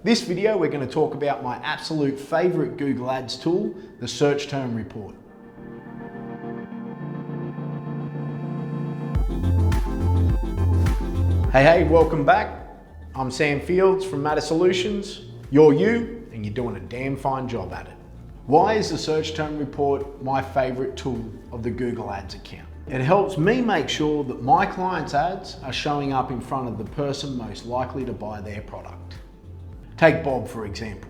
This video, we're going to talk about my absolute favorite Google Ads tool, the Search Term Report. Hey, welcome back. I'm Sam Fields from Matter Solutions. You're you, and you're doing a damn fine job at it. Why is the Search Term Report my favorite tool of the Google Ads account? It helps me make sure that my clients' ads are showing up in front of the person most likely to buy their product. Take Bob, for example.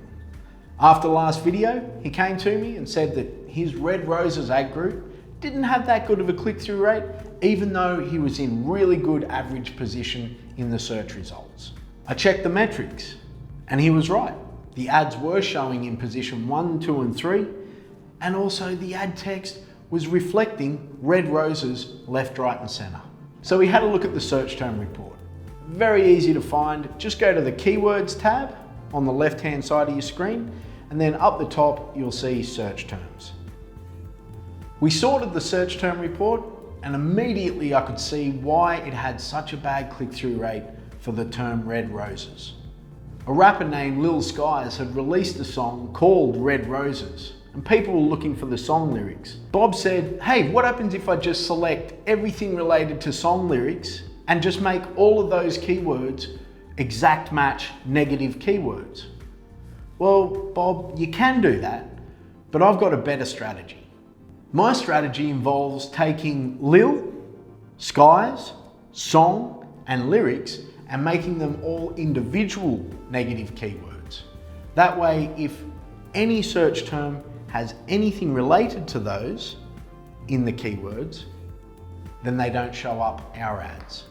After last video, he came to me and said that his Red Roses ad group didn't have that good of a click-through rate, even though he was in really good average position in the search results. I checked the metrics, and he was right. The ads were showing in position 1, 2, and 3, and also the ad text was reflecting Red Roses left, right, and center. So we had a look at the Search Term Report. Very easy to find. Just go to the Keywords tab on the left-hand side of your screen, and then up the top, you'll see Search Terms. We sorted the Search Term Report, and immediately I could see why it had such a bad click-through rate for the term Red Roses. A rapper named Lil Skies had released a song called Red Roses, and people were looking for the song lyrics. Bob said, hey, what happens if I just select everything related to song lyrics and just make all of those keywords exact match negative keywords? Well, Bob, you can do that, but I've got a better strategy. My strategy involves taking Lil, Skies, song, and lyrics and making them all individual negative keywords. That way, if any search term has anything related to those in the keywords, then they don't show up our ads.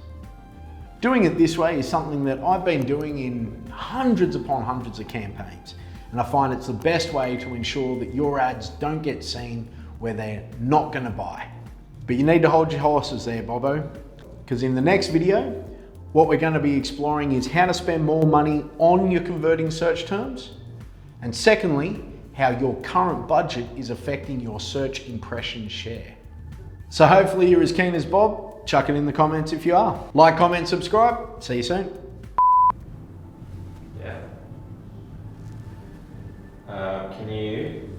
Doing it this way is something that I've been doing in hundreds upon hundreds of campaigns, and I find it's the best way to ensure that your ads don't get seen where they're not going to buy. But you need to hold your horses there, Bobo, because in the next video, what we're going to be exploring is how to spend more money on your converting search terms, and secondly, how your current budget is affecting your search impression share. So hopefully you're as keen as Bob. Chuck it in the comments if you are. Like, comment, subscribe. See you soon. Yeah. Can you